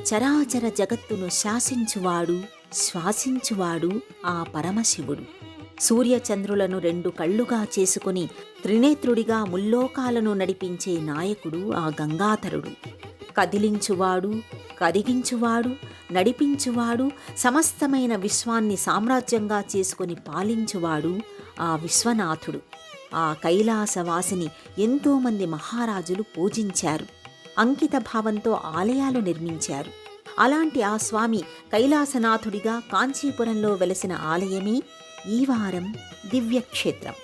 చరాచర జగత్తును శాసించువాడు, శ్వాసించువాడు ఆ పరమశివుడు. సూర్యచంద్రులను రెండు కళ్ళుగా చేసుకుని త్రినేత్రుడిగా ముల్లోకాలను నడిపించే నాయకుడు ఆ గంగాధరుడు. కదిలించువాడు, కరిగించువాడు, నడిపించువాడు, సమస్తమైన విశ్వాన్ని సామ్రాజ్యంగా చేసుకుని పాలించువాడు ఆ విశ్వనాథుడు. ఆ కైలాసవాసిని ఎంతోమంది మహారాజులు పూజించారు, అంకిత భావంతో ఆలయాలు నిర్మించారు. అలాంటి ఆ స్వామి కైలాసనాథుడిగా కాంచీపురంలో వెలసిన ఆలయమే ఈ వారం దివ్యక్షేత్రం.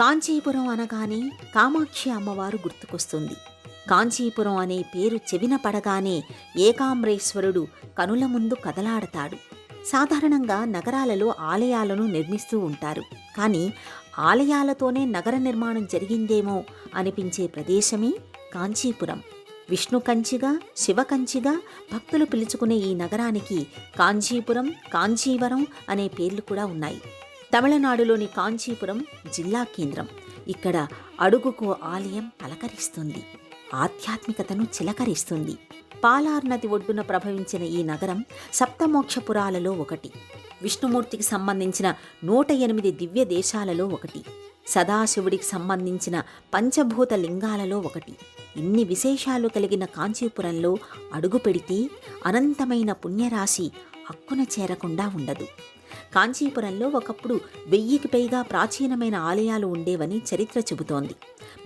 కాంచీపురం అనగానే కామాక్షి అమ్మవారు గుర్తుకొస్తుంది. కాంచీపురం అనే పేరు చెవిన పడగానే ఏకాంబరేశ్వరుడు కనుల ముందు కదలాడతాడు. సాధారణంగా నగరాలలో ఆలయాలను నిర్మిస్తూ ఉంటారు. కానీ ఆలయాలతోనే నగర నిర్మాణం జరిగిందేమో అనిపించే ప్రదేశమే కాంచీపురం. విష్ణు కంచిగా, శివ కంచిగా భక్తులు పిలుచుకునే ఈ నగరానికి కాంచీపురం, కాంచీవరం అనే పేర్లు కూడా ఉన్నాయి. తమిళనాడులోని కాంచీపురం జిల్లా కేంద్రం. ఇక్కడ అడుగుకో ఆలయం పలకరిస్తుంది, ఆధ్యాత్మికతను చిలకరిస్తుంది. పాలార్ నది ఒడ్డున ప్రభవించిన ఈ నగరం సప్తమోక్షపురాలలో ఒకటి. విష్ణుమూర్తికి సంబంధించిన 108 దివ్య దేశాలలో ఒకటి. సదాశివుడికి సంబంధించిన పంచభూత లింగాలలో ఒకటి. ఇన్ని విశేషాలు కలిగిన కాంచీపురంలో అడుగు పెడితే అనంతమైన పుణ్యరాశి అక్కున చేరకుండా ఉండదు. కాంచీపురంలో ఒకప్పుడు 1000కి పైగా ప్రాచీనమైన ఆలయాలు ఉండేవని చరిత్ర చెబుతోంది.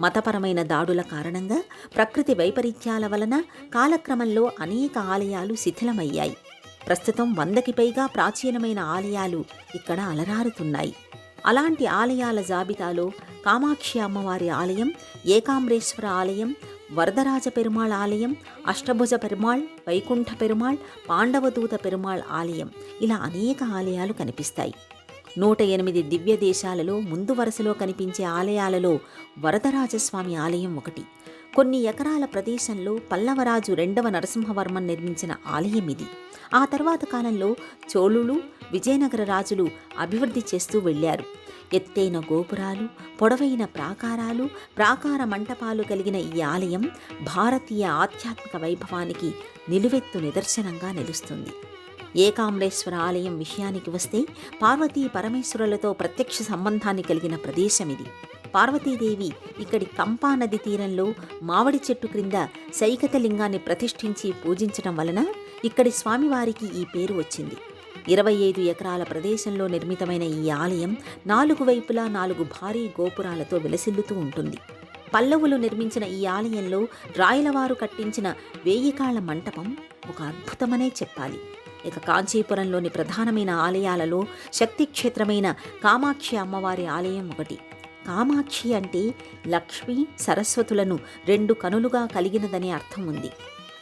మతపరమైన దాడుల కారణంగా, ప్రకృతి వైపరీత్యాల వలన కాలక్రమంలో అనేక ఆలయాలు శిథిలమయ్యాయి. ప్రస్తుతం 100కి పైగా ప్రాచీనమైన ఆలయాలు ఇక్కడ అలరారుతున్నాయి. అలాంటి ఆలయాల జాబితాలో కామాక్షి అమ్మవారి ఆలయం, ఏకాంబరేశ్వర ఆలయం, వరదరాజ పెరుమాళ్ ఆలయం, అష్టభుజ పెరుమాళ్, వైకుంఠ పెరుమాళ్, పాండవదూత పెరుమాళ్ ఆలయం, ఇలా అనేక ఆలయాలు కనిపిస్తాయి. 108 దివ్య దేశాలలో ముందు వరుసలో కనిపించే ఆలయాలలో వరదరాజస్వామి ఆలయం ఒకటి. కొన్ని ఎకరాల ప్రదేశంలో పల్లవరాజు 2వ నరసింహవర్మన్ నిర్మించిన ఆలయం ఇది. ఆ తర్వాత కాలంలో చోళులు, విజయనగర రాజులు అభివృద్ధి చేస్తూ వెళ్లారు. ఎత్తైన గోపురాలు, పొడవైన ప్రాకారాలు, ప్రాకార మంటపాలు కలిగిన ఈ ఆలయం భారతీయ ఆధ్యాత్మిక వైభవానికి నిలువెత్తు నిదర్శనంగా నిలుస్తుంది. ఏకాంబరేశ్వర ఆలయం విషయానికి వస్తే పార్వతీ పరమేశ్వరులతో ప్రత్యక్ష సంబంధాన్ని కలిగిన ప్రదేశం ఇది. పార్వతీదేవి ఇక్కడి కంపా నది తీరంలో మామిడి చెట్టు క్రింద సైకత లింగాన్ని ప్రతిష్ఠించి పూజించడం వలన ఇక్కడి స్వామివారికి ఈ పేరు వచ్చింది. 25 ఎకరాల ప్రదేశంలో నిర్మితమైన ఈ ఆలయం 4 వైపులా 4 భారీ గోపురాలతో విలసిల్లుతూ ఉంటుంది. పల్లవులు నిర్మించిన ఈ ఆలయంలో రాయలవారు కట్టించిన 1000 కాళ్ల మంటపం ఒక అద్భుతమనే చెప్పాలి. ఇక కాంచీపురంలోని ప్రధానమైన ఆలయాలలో శక్తిక్షేత్రమైన కామాక్షి అమ్మవారి ఆలయం ఒకటి. కామాక్షి అంటే లక్ష్మి, సరస్వతులను 2 కనులుగా కలిగినదనే అర్థం ఉంది.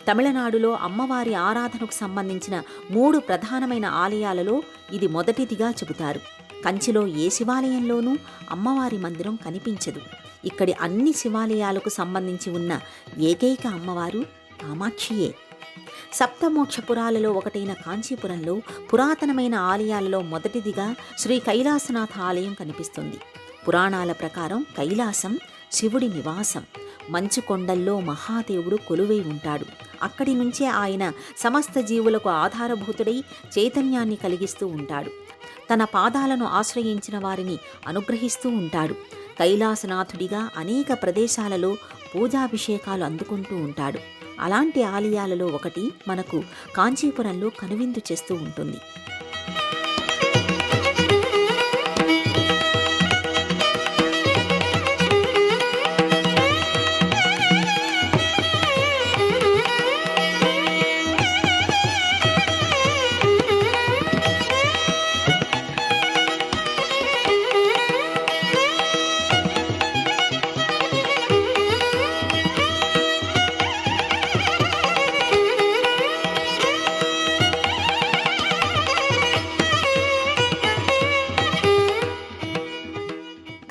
తమిళనాడులో అమ్మవారి ఆరాధనకు సంబంధించిన 3 ప్రధానమైన ఆలయాలలో ఇది మొదటిదిగా చెబుతారు. కంచిలో ఏ శివాలయంలోనూ అమ్మవారి మందిరం కనిపించదు. ఇక్కడి అన్ని శివాలయాలకు సంబంధించి ఉన్న ఏకైక అమ్మవారు కామాక్షియే. సప్తమోక్షపురాలలో ఒకటైన కాంచీపురంలో పురాతనమైన ఆలయాలలో మొదటిదిగా శ్రీ కైలాసనాథ ఆలయం కనిపిస్తుంది. పురాణాల ప్రకారం కైలాసం శివుడి నివాసం. మంచు కొండల్లో మహాదేవుడు కొలువై ఉంటాడు. అక్కడి నుంచే ఆయన సమస్త జీవులకు ఆధారభూతుడై చైతన్యాన్ని కలిగిస్తూ ఉంటాడు. తన పాదాలను ఆశ్రయించిన వారిని అనుగ్రహిస్తూ ఉంటాడు. కైలాసనాథుడిగా అనేక ప్రదేశాలలో పూజాభిషేకాలు అందుకుంటూ ఉంటాడు. అలాంటి ఆలయాలలో ఒకటి మనకు కాంచీపురంలో కనువిందు చేస్తూ ఉంటుంది.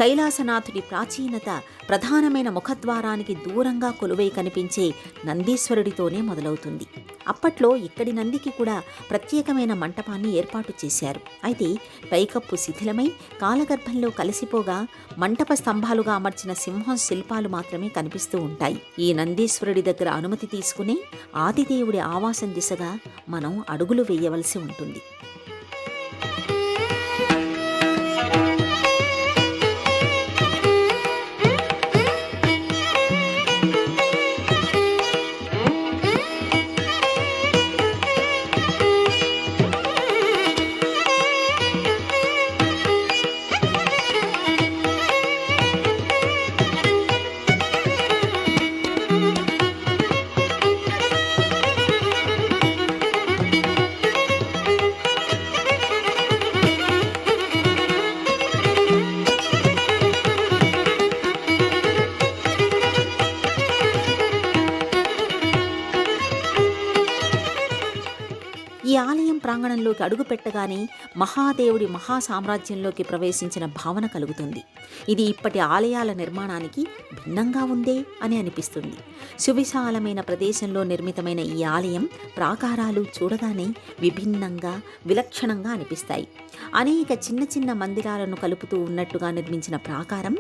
కైలాసనాథుడి ప్రాచీనత ప్రధానమైన ముఖద్వారానికి దూరంగా కొలువై కనిపించే నందీశ్వరుడితోనే మొదలవుతుంది. అప్పట్లో ఇక్కడి నందికి కూడా ప్రత్యేకమైన మంటపాన్ని ఏర్పాటు చేశారు. అయితే పైకప్పు శిథిలమై కాలగర్భంలో కలిసిపోగా మంటప స్తంభాలుగా అమర్చిన సింహం శిల్పాలు మాత్రమే కనిపిస్తూ ఉంటాయి. ఈ నందీశ్వరుడి దగ్గర అనుమతి తీసుకుని ఆదిదేవుడి ఆవాసం దిశగా మనం అడుగులు వేయవలసి ఉంటుంది. ఈ ఆలయం ప్రాంగణంలోకి అడుగుపెట్టగానే మహాదేవుడి మహాసామ్రాజ్యంలోకి ప్రవేశించిన భావన కలుగుతుంది. ఇది ఇప్పటి ఆలయాల నిర్మాణానికి భిన్నంగా ఉందే అని అనిపిస్తుంది. సువిశాలమైన ప్రదేశంలో నిర్మితమైన ఈ ఆలయం ప్రాకారాలు చూడగానే విభిన్నంగా, విలక్షణంగా అనిపిస్తాయి. అనేక చిన్న చిన్న మందిరాలను కలుపుతూ ఉన్నట్టుగా నిర్మించిన ప్రాకారం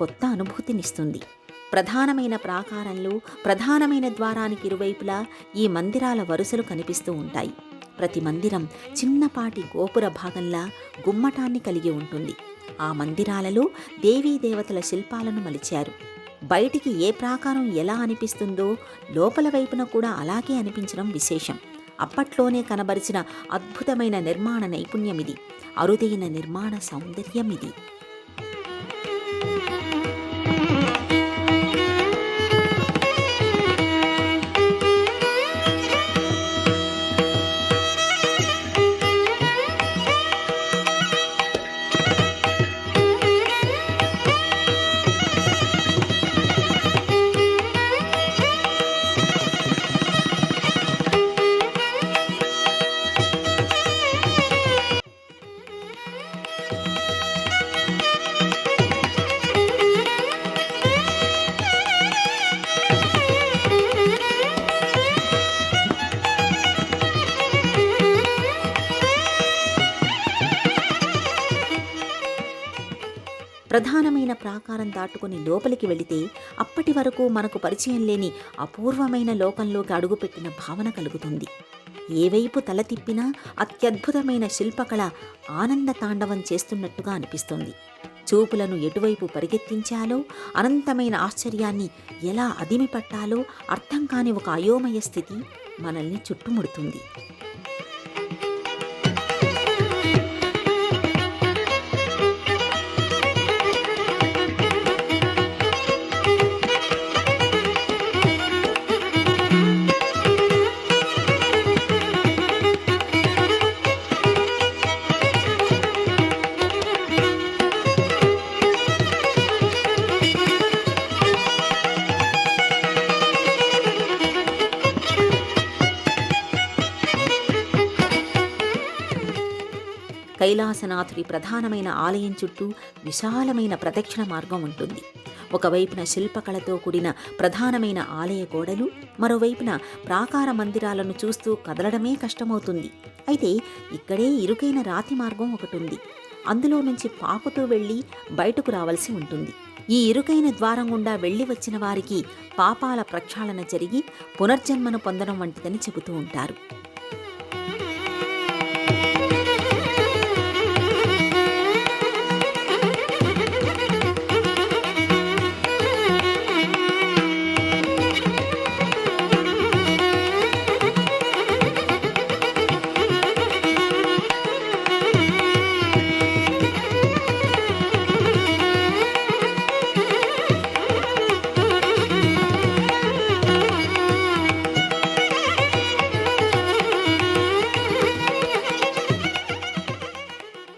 కొత్త అనుభూతినిస్తుంది. ప్రధానమైన ప్రాకారంలో ప్రధానమైన ద్వారానికి ఇరువైపులా ఈ మందిరాల వరుసలు కనిపిస్తూ ఉంటాయి. ప్రతి మందిరం చిన్నపాటి గోపుర భాగంలా గుమ్మటాన్ని కలిగి ఉంటుంది. ఆ మందిరాలలో దేవీ దేవతల శిల్పాలను మలిచారు. బయటికి ఏ ప్రాకారం ఎలా అనిపిస్తుందో లోపల వైపున కూడా అలాగే అనిపించడం విశేషం. అప్పట్లోనే కనబరిచిన అద్భుతమైన నిర్మాణ నైపుణ్యమిది. అరుదైన నిర్మాణ సౌందర్యమిది. ప్రధానమైన ప్రాకారం దాటుకుని లోపలికి వెళితే అప్పటి వరకు మనకు పరిచయం లేని అపూర్వమైన లోకంలోకి అడుగుపెట్టిన భావన కలుగుతుంది. ఏవైపు తల తిప్పినా అత్యద్భుతమైన శిల్పకళ ఆనంద తాండవం చేస్తున్నట్టుగా అనిపిస్తుంది. చూపులను ఎటువైపు పరిగెత్తించాలో, అనంతమైన ఆశ్చర్యాన్ని ఎలా అదిమిపట్టాలో అర్థం కాని ఒక అయోమయ స్థితి మనల్ని చుట్టుముడుతుంది. కైలాసనాథుడి ప్రధానమైన ఆలయం చుట్టూ విశాలమైన ప్రదక్షిణ మార్గం ఉంటుంది. ఒకవైపున శిల్పకళతో కూడిన ప్రధానమైన ఆలయ గోడలు, మరోవైపున ప్రాకార మందిరాలను చూస్తూ కదలడమే కష్టమవుతుంది. అయితే ఇక్కడే ఇరుకైన రాతి మార్గం ఒకటి ఉంది. అందులో నుంచి పాకుతూ వెళ్ళి బయటకు రావాల్సి ఉంటుంది. ఈ ఇరుకైన ద్వారం గుండా వెళ్ళి వచ్చిన వారికి పాపాల ప్రక్షాళన జరిగి పునర్జన్మను పొందడం వంటిదని చెబుతూ ఉంటారు.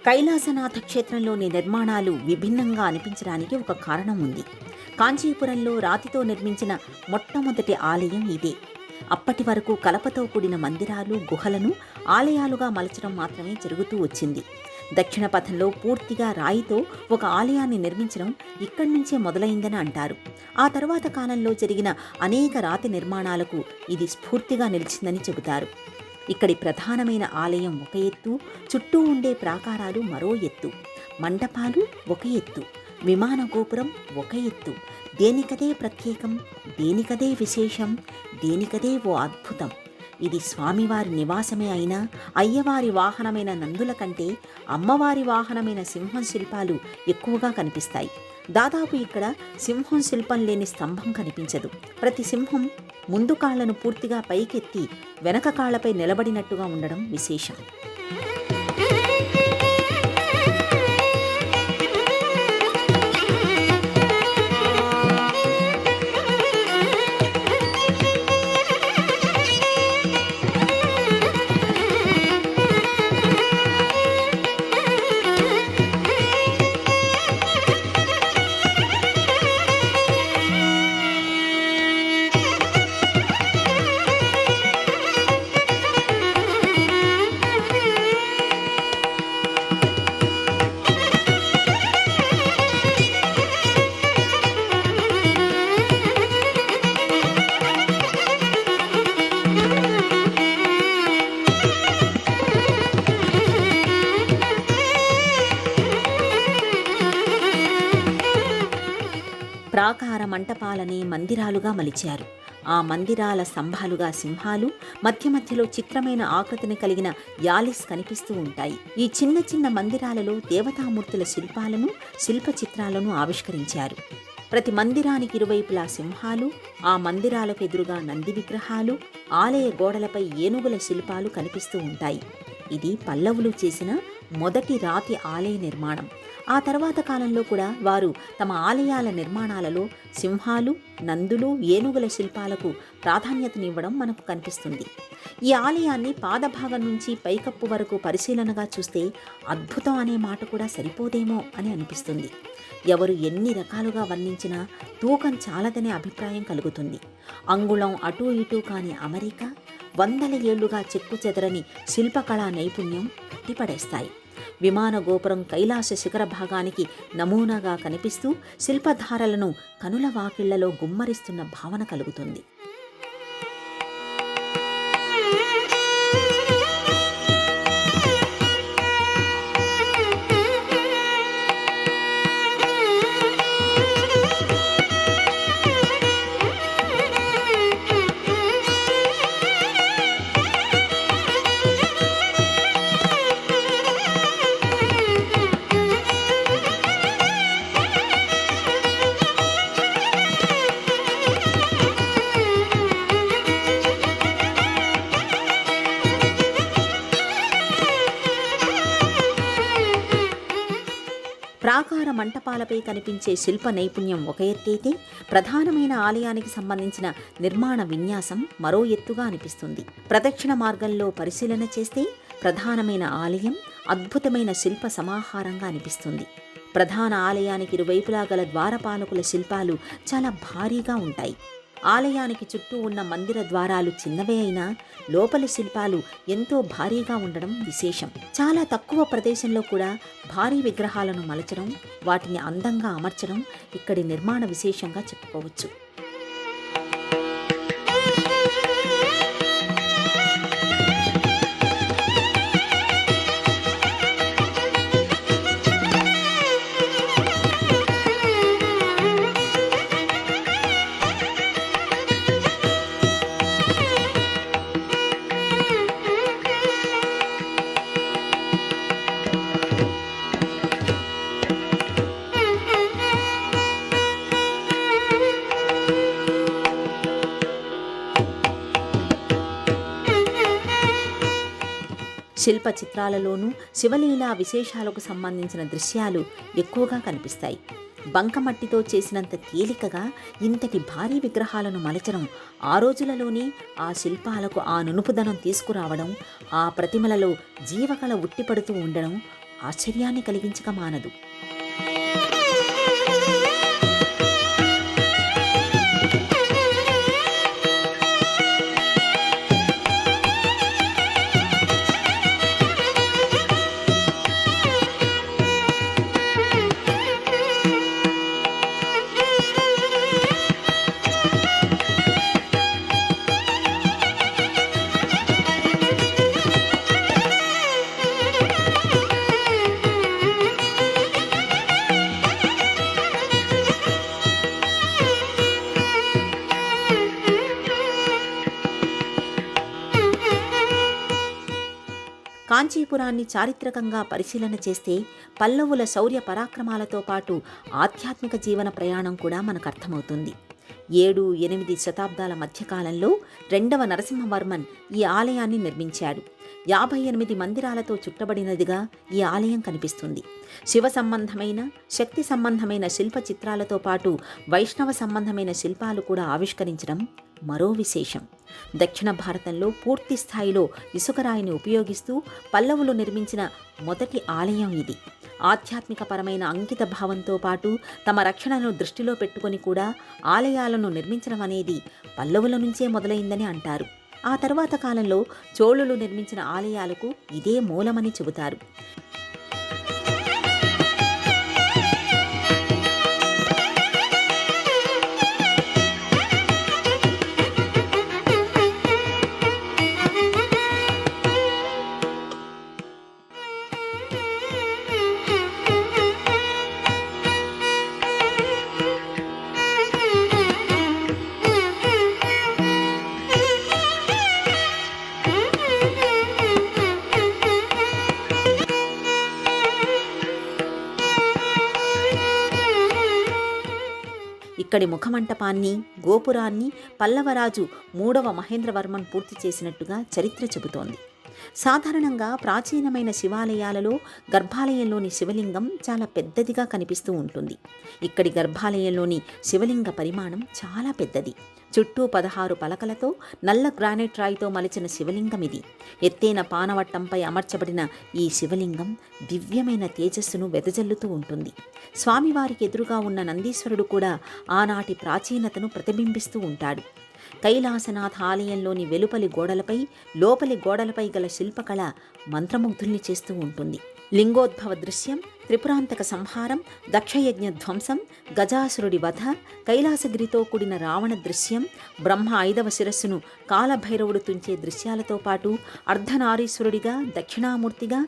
కైలాసనాథ క్షేత్రంలోని నిర్మాణాలు విభిన్నంగా అనిపించడానికి ఒక కారణం ఉంది. కాంచీపురంలో రాతితో నిర్మించిన మొట్టమొదటి ఆలయం ఇదే. అప్పటి వరకు కలపతో కూడిన మందిరాలు, గుహలను ఆలయాలుగా మలచడం మాత్రమే జరుగుతూ వచ్చింది. దక్షిణ పథంలో పూర్తిగా రాయితో ఒక ఆలయాన్ని నిర్మించడం ఇక్కడి నుంచే మొదలైందని అంటారు. ఆ తరువాత కాలంలో జరిగిన అనేక రాతి నిర్మాణాలకు ఇది స్ఫూర్తిగా నిలిచిందని చెబుతారు. ఇక్కడి ప్రధానమైన ఆలయం ఒక ఎత్తు, చుట్టూ ఉండే ప్రాకారాలు మరో ఎత్తు, మండపాలు ఒక ఎత్తు, విమాన గోపురం ఒక ఎత్తు. దేనికదే ప్రత్యేకం, దేనికదే విశేషం, దేనికదే ఓ అద్భుతం. ఇది స్వామివారి నివాసమే అయినా అయ్యవారి వాహనమైన నందుల కంటే అమ్మవారి వాహనమైన సింహం శిల్పాలు ఎక్కువగా కనిపిస్తాయి. దాదాపు ఇక్కడ సింహం శిల్పం లేని స్తంభం కనిపించదు. ప్రతి సింహం ముందు కాళ్లను పూర్తిగా పైకెత్తి వెనక కాళ్లపై నిలబడినట్టుగా ఉండడం విశేషం. ప్రాకార మంటపాలనే మందిరాలుగా మలిచారు. ఆ మందిరాల స్తంభాలుగా సింహాలు, మధ్య మధ్యలో చిత్రమైన ఆకృతిని కలిగిన యాలిస్ కనిపిస్తూ ఉంటాయి. ఈ చిన్న చిన్న మందిరాలలో దేవతామూర్తుల శిల్పాలను, శిల్ప చిత్రాలను ఆవిష్కరించారు. ప్రతి మందిరానికి ఇరువైపులా సింహాలు, ఆ మందిరాలకు ఎదురుగా నంది విగ్రహాలు, ఆలయ గోడలపై ఏనుగుల శిల్పాలు కనిపిస్తూ ఉంటాయి. ఇది పల్లవులు చేసిన మొదటి రాతి ఆలయ నిర్మాణం. ఆ తర్వాత కాలంలో కూడా వారు తమ ఆలయాల నిర్మాణాలలో సింహాలు, నందులు, ఏనుగుల శిల్పాలకు ప్రాధాన్యతనివ్వడం మనకు కనిపిస్తుంది. ఈ ఆలయాన్ని పాదభాగం నుంచి పైకప్పు వరకు పరిశీలనగా చూస్తే అద్భుతం అనే మాట కూడా సరిపోదేమో అని అనిపిస్తుంది. ఎవరు ఎన్ని రకాలుగా వర్ణించినా తూకం చాలదనే అభిప్రాయం కలుగుతుంది. అంగుళం అటూ ఇటూ కాని అమరిక, వందల ఏళ్లుగా చెక్కు చెదరని శిల్పకళా నైపుణ్యం కట్టిపడేస్తాయి. విమాన గోపురం కైలాస శిఖర భాగానికి నమూనాగా కనిపిస్తూ శిల్పధారలను కనుల వాకిళ్లలో గుమ్మరిస్తున్న భావన కలుగుతుంది. ప్రాకార మంటపాలపై కనిపించే శిల్ప నైపుణ్యం ఒక ఎత్తైతే, ప్రధానమైన ఆలయానికి సంబంధించిన నిర్మాణ విన్యాసం మరో ఎత్తుగా అనిపిస్తుంది. ప్రదక్షిణ మార్గంలో పరిశీలన చేస్తే ప్రధానమైన ఆలయం అద్భుతమైన శిల్ప సమాహారంగా అనిపిస్తుంది. ప్రధాన ఆలయానికి ఇరువైపులా గల ద్వారపాలకుల శిల్పాలు చాలా భారీగా ఉంటాయి. ఆలయానికి చుట్టూ ఉన్న మందిర ద్వారాలు చిన్నవే అయినా లోపలి శిల్పాలు ఎంతో భారీగా ఉండడం విశేషం. చాలా తక్కువ ప్రదేశంలో కూడా భారీ విగ్రహాలను మలచడం, వాటిని అందంగా అమర్చడం ఇక్కడి నిర్మాణ విశేషంగా చెప్పుకోవచ్చు. శిల్ప చిత్రాలలోనూ శివలీలా విశేషాలకు సంబంధించిన దృశ్యాలు ఎక్కువగా కనిపిస్తాయి. బంకమట్టితో చేసినంత తేలికగా ఇంతటి భారీ విగ్రహాలను మలచడం, ఆ రోజులలోనే ఆ శిల్పాలకు ఆ నునుపుదనం తీసుకురావడం, ఆ ప్రతిమలలో జీవకళ ఉట్టిపడుతూ ఉండడం ఆశ్చర్యాన్ని కలిగించక మానదు. కాంచీపురాన్ని చారిత్రకంగా పరిశీలన చేస్తే పల్లవుల శౌర్య పరాక్రమాలతో పాటు ఆధ్యాత్మిక జీవన ప్రయాణం కూడా మనకు అర్థమవుతుంది. 7-8 శతాబ్దాల మధ్యకాలంలో 2వ నరసింహవర్మన్ ఈ ఆలయాన్ని నిర్మించాడు. 58 మందిరాలతో చుట్టబడినదిగా ఈ ఆలయం కనిపిస్తుంది. శివ సంబంధమైన, శక్తి సంబంధమైన శిల్ప చిత్రాలతో పాటు వైష్ణవ సంబంధమైన శిల్పాలు కూడా ఆవిష్కరించడం మరో విశేషం. దక్షిణ భారతంలో పూర్తి స్థాయిలో ఇసుకరాయిని ఉపయోగిస్తూ పల్లవులు నిర్మించిన మొదటి ఆలయం ఇది. ఆధ్యాత్మికపరమైన అంకిత భావంతో పాటు తమ రక్షణను దృష్టిలో పెట్టుకొని కూడా ఆలయాలను నిర్మించడం అనేది పల్లవుల నుంచే మొదలైందని అంటారు. ఆ తర్వాత కాలంలో చోళులు నిర్మించిన ఆలయాలకు ఇదే మూలమని చెబుతారు. ఇక్కడి ముఖమంటపాన్ని, గోపురాన్ని పల్లవరాజు 3వ మహేంద్రవర్మన్ పూర్తి చేసినట్టుగా చరిత్ర చెబుతోంది. సాధారణంగా ప్రాచీనమైన శివాలయాలలో గర్భాలయంలోని శివలింగం చాలా పెద్దదిగా కనిపిస్తూ ఉంటుంది. ఇక్కడి గర్భాలయంలోని శివలింగ పరిమాణం చాలా పెద్దది. చుట్టూ 16 పలకలతో నల్ల గ్రానైట్ రాయితో మలిచిన శివలింగం ఇది. ఎత్తైన పానవట్టంపై అమర్చబడిన ఈ శివలింగం దివ్యమైన తేజస్సును వెదజల్లుతూ ఉంటుంది. స్వామివారికి ఎదురుగా ఉన్న నందీశ్వరుడు కూడా ఆనాటి ప్రాచీనతను ప్రతిబింబిస్తూ ఉంటాడు. కైలాసనాథ ఆలయంలోని వెలుపలి గోడలపై, లోపలి గోడలపై గల శిల్పకళ మంత్రముగ్ధుల్ని చేస్తూ ఉంటుంది. లింగోద్భవ దృశ్యం, త్రిపురాంతక సంహారం, దక్షయజ్ఞ ధ్వంసం, గజాసురుడి వధ, కైలాసగిరితో కూడిన రావణ దృశ్యం, బ్రహ్మ 5వ శిరస్సును కాలభైరవుడు తుంచే దృశ్యాలతో పాటు అర్ధనారీశ్వరుడిగా, దక్షిణామూర్తిగా,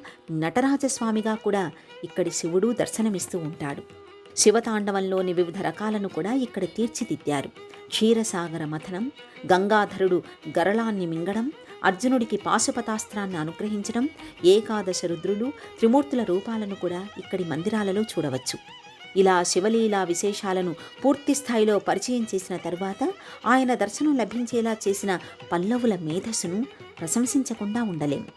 నటరాజస్వామిగా కూడా ఇక్కడి శివుడు దర్శనమిస్తూ ఉంటాడు. శివతాండవంలోని వివిధ రకాలను కూడా ఇక్కడ తీర్చిదిద్దారు. క్షీరసాగర మథనం, గంగాధరుడు గరళాన్ని మింగడం, అర్జునుడికి పాశుపతాస్త్రాన్ని అనుగ్రహించడం, ఏకాదశ రుద్రులు, త్రిమూర్తుల రూపాలను కూడా ఇక్కడి మందిరాలలో చూడవచ్చు. ఇలా శివలీలా విశేషాలను పూర్తి స్థాయిలో పరిచయం చేసిన తరువాత ఆయన దర్శనం లభించేలా చేసిన పల్లవుల మేధస్సును ప్రశంసించకుండా ఉండలేం.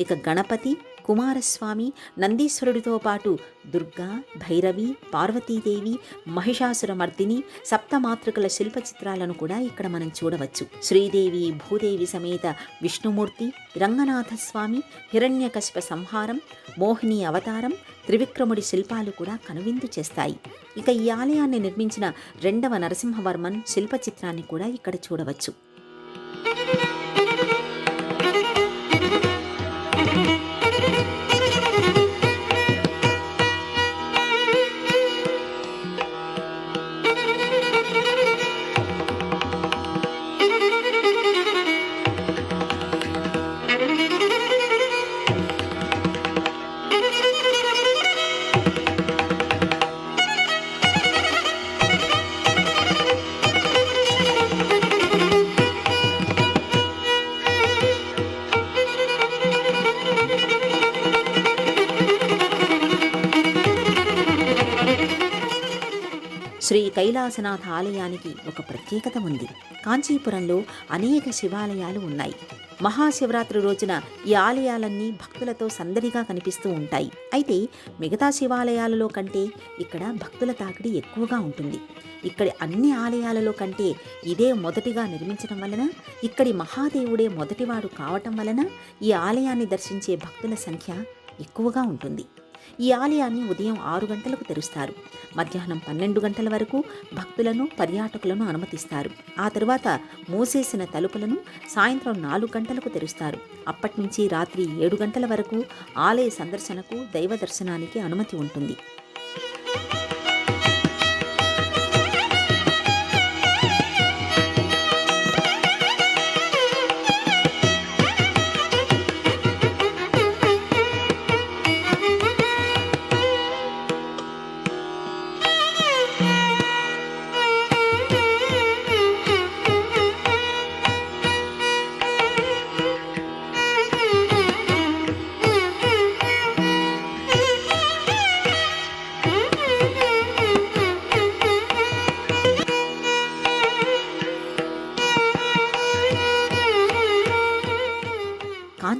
ఇక గణపతి, కుమారస్వామి, నందీశ్వరుడితో పాటు దుర్గా, భైరవి, పార్వతీదేవి, మహిషాసురమర్దిని, సప్తమాతృకల శిల్ప చిత్రాలను కూడా ఇక్కడ మనం చూడవచ్చు. శ్రీదేవి, భూదేవి సమేత విష్ణుమూర్తి, రంగనాథస్వామి, హిరణ్యకశిప సంహారం, మోహిని అవతారం, త్రివిక్రముడి శిల్పాలు కూడా కనువిందు చేస్తాయి. ఇక ఈ ఆలయాన్ని నిర్మించిన 2వ నరసింహవర్మన్ శిల్ప చిత్రాన్ని కూడా ఇక్కడ చూడవచ్చు. శ్రీ కైలాసనాథ ఆలయానికి ఒక ప్రత్యేకత ఉంది. కాంచీపురంలో అనేక శివాలయాలు ఉన్నాయి. మహాశివరాత్రి రోజున ఈ ఆలయాలన్నీ భక్తులతో సందడిగా కనిపిస్తూ ఉంటాయి. అయితే మిగతా శివాలయాలలో కంటే ఇక్కడ భక్తుల తాకిడి ఎక్కువగా ఉంటుంది. ఇక్కడి అన్ని ఆలయాలలో కంటే ఇదే మొదటిగా నిర్మించడం వలన, ఇక్కడి మహాదేవుడే మొదటివాడు కావటం వలన ఈ ఆలయాన్ని దర్శించే భక్తుల సంఖ్య ఎక్కువగా ఉంటుంది. ఈ ఆలయాన్ని ఉదయం 6 గంటలకు తెరుస్తారు. మధ్యాహ్నం 12 గంటల వరకు భక్తులను, పర్యాటకులను అనుమతిస్తారు. ఆ తరువాత మూసేసిన తలుపులను సాయంత్రం 4 గంటలకు తెరుస్తారు. అప్పటి నుంచి రాత్రి 7 గంటల వరకు ఆలయ సందర్శనకు, దైవ దర్శనానికి అనుమతి ఉంటుంది.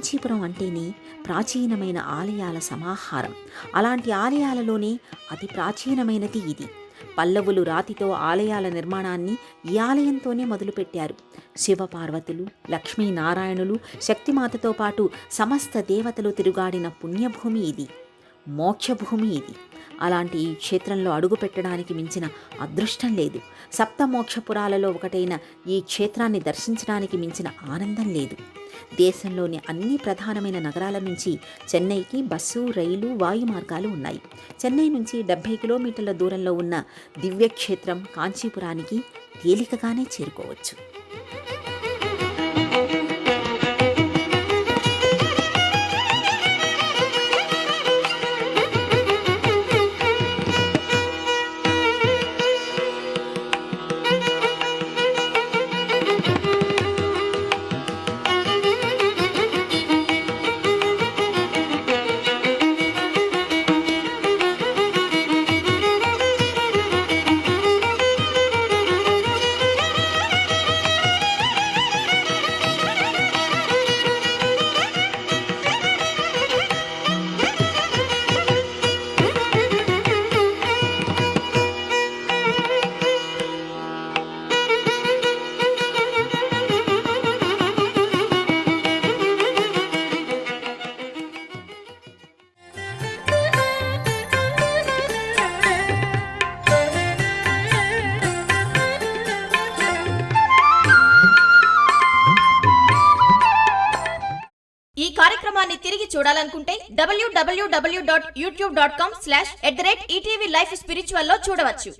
కాంచీపురం అంటేనే ప్రాచీనమైన ఆలయాల సమాహారం. అలాంటి ఆలయాలలోనే అతి ప్రాచీనమైనది ఇది. పల్లవులు రాతితో ఆలయాల నిర్మాణాన్ని ఈ ఆలయంతోనే మొదలుపెట్టారు. శివపార్వతులు, లక్ష్మీనారాయణులు, శక్తిమాతతో పాటు సమస్త దేవతలు తిరుగాడిన పుణ్యభూమి ఇది, మోక్షభూమి ఇది. అలాంటి ఈ క్షేత్రంలో అడుగుపెట్టడానికి మించిన అదృష్టం లేదు. సప్తమోక్షపురాలలో ఒకటైన ఈ క్షేత్రాన్ని దర్శించడానికి మించిన ఆనందం లేదు. దేశంలోని అన్ని ప్రధానమైన నగరాల నుంచి చెన్నైకి బస్సు, రైలు, వాయు మార్గాలు ఉన్నాయి. చెన్నై నుంచి 70 కిలోమీటర్ల దూరంలో ఉన్న దివ్యక్షేత్రం కాంచీపురానికి తేలికగానే చేరుకోవచ్చు. ఈ కార్యక్రమాన్ని తిరిగి చూడాలనుకుంటే www.youtube.com/ETV Life Spiritual లో చూడవచ్చు.